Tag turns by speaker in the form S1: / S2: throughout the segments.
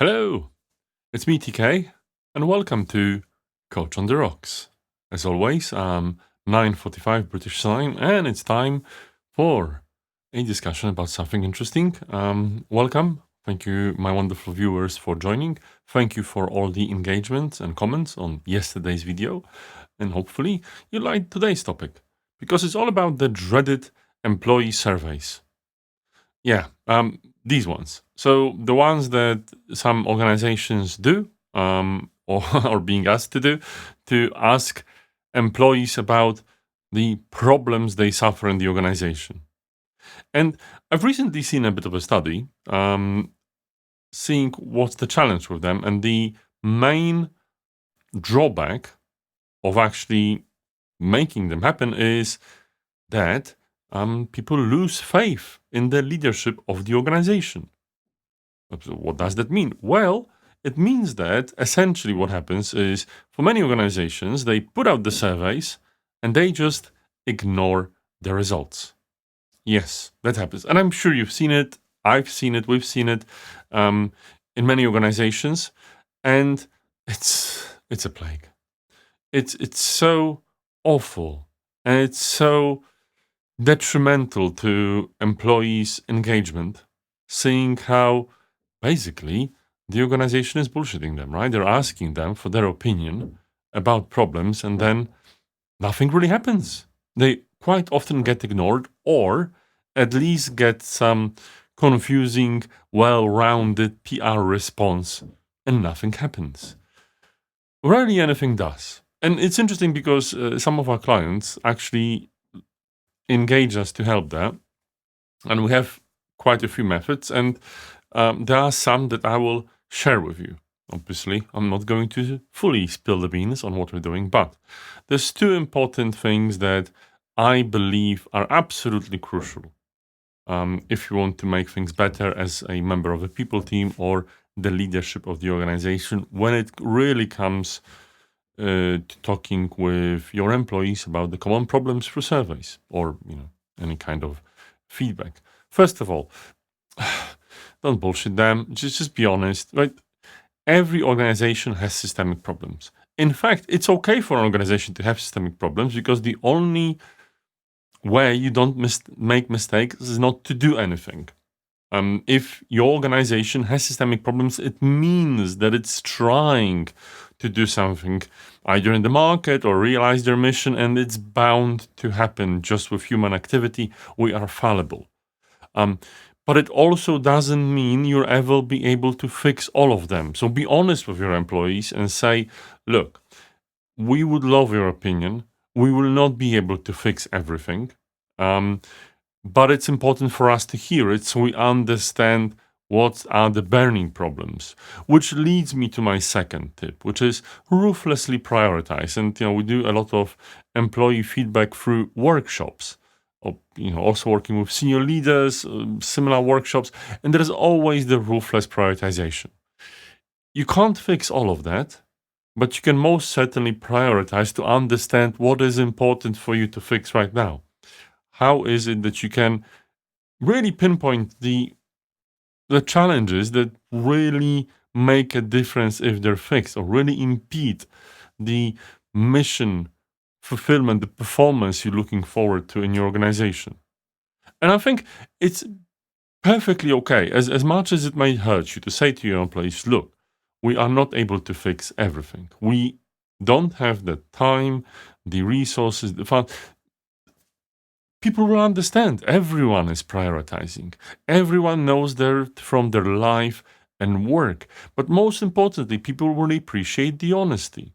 S1: Hello, it's me TK, and welcome to Coach on the Rocks. As always, 9:45 British time, and it's time for a discussion about something interesting. Welcome. Thank you, my wonderful viewers, for joining. Thank you for all the engagement and comments on yesterday's video, and hopefully you like today's topic because it's all about the dreaded employee surveys. Yeah, these ones. So the ones that some organizations do, or are being asked to ask employees about the problems they suffer in the organization. And I've recently seen a bit of a study, seeing what's the challenge with them, and the main drawback of actually making them happen is that people lose faith in the leadership of the organization. So what does that mean? Well, it means that essentially what happens is for many organizations, they put out the surveys and they just ignore the results. Yes, that happens. And I'm sure you've seen it. I've seen it. We've seen it in many organizations. And it's a plague. It's so awful. And it's so detrimental to employees' engagement, seeing how basically the organization is bullshitting them, right? They're asking them for their opinion about problems and then nothing really happens. They quite often get ignored or at least get some confusing, well rounded PR response and nothing happens. Rarely anything does. And it's interesting because some of our clients actually engage us to help that. And we have quite a few methods. And there are some that I will share with you. Obviously, I'm not going to fully spill the beans on what we're doing, but there's two important things that I believe are absolutely crucial if you want to make things better as a member of a people team or the leadership of the organization when it really comes to talking with your employees about the common problems through surveys or any kind of feedback. First of all, don't bullshit them. Just be honest, right? Every organization has systemic problems. In fact, it's okay for an organization to have systemic problems because the only way you don't make mistakes is not to do anything. If your organization has systemic problems, it means that it's trying to do something either in the market or realize their mission, and it's bound to happen just with human activity. We are fallible. But it also doesn't mean you'll ever be able to fix all of them. So be honest with your employees and say, look, we would love your opinion. We will not be able to fix everything. But it's important for us to hear it so we understand what are the burning problems. Which leads me to my second tip, which is ruthlessly prioritize. And we do a lot of employee feedback through workshops. Also working with senior leaders, similar workshops, and there's always the ruthless prioritization. You can't fix all of that, but you can most certainly prioritize to understand what is important for you to fix right now. How is it that you can really pinpoint the challenges that really make a difference if they're fixed or really impede the mission fulfillment, the performance you're looking forward to in your organization. And I think it's perfectly okay, as much as it may hurt you to say to your employees, look, we are not able to fix everything. We don't have the time, the resources, the fund. People will understand. Everyone is prioritizing. Everyone knows from their life and work. But most importantly, people will appreciate the honesty.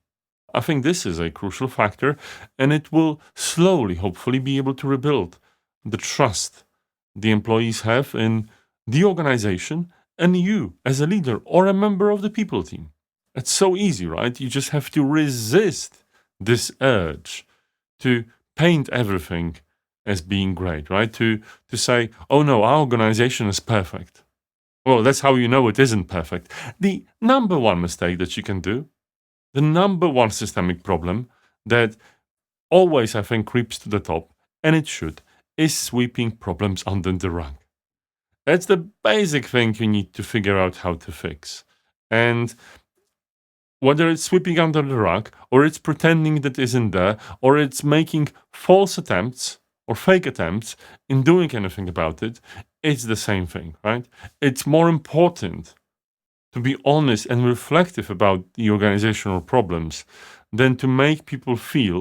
S1: I think this is a crucial factor, and it will slowly, hopefully, be able to rebuild the trust the employees have in the organization and you as a leader or a member of the people team. It's so easy, right? You just have to resist this urge to paint everything as being great, right? To say, oh no, our organization is perfect. Well, that's how you know it isn't perfect. The number one mistake that you can do, the number one systemic problem that always, I think, creeps to the top, and it should, is sweeping problems under the rug. That's the basic thing you need to figure out how to fix. And whether it's sweeping under the rug, or it's pretending that isn't there, or it's making false attempts or fake attempts in doing anything about it, it's the same thing, right? It's more important to be honest and reflective about the organizational problems than to make people feel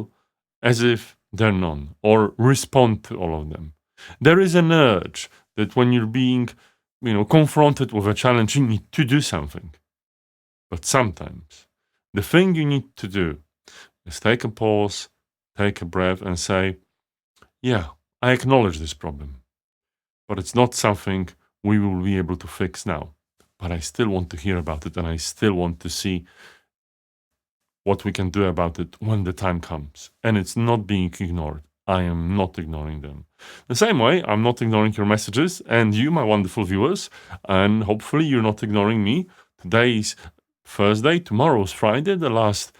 S1: as if they're none or respond to all of them. There is an urge that when you're being, confronted with a challenge, you need to do something. But sometimes the thing you need to do is take a pause, take a breath, and say, yeah, I acknowledge this problem, but it's not something we will be able to fix now. But I still want to hear about it, and I still want to see what we can do about it when the time comes. And it's not being ignored. I am not ignoring them. The same way, I'm not ignoring your messages and you, my wonderful viewers, and hopefully you're not ignoring me. Today's Thursday, tomorrow's Friday, the last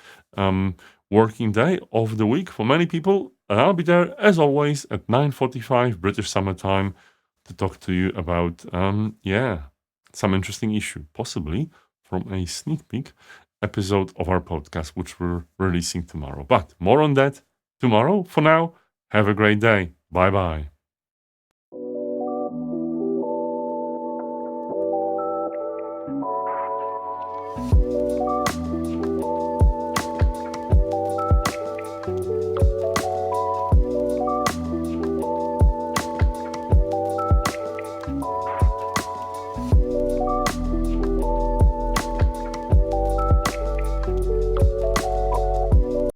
S1: working day of the week for many people. And I'll be there as always at 9:45 British Summer Time to talk to you about some interesting issue, possibly from a sneak peek episode of our podcast, which we're releasing tomorrow. But more on that tomorrow. For now, have a great day. Bye bye.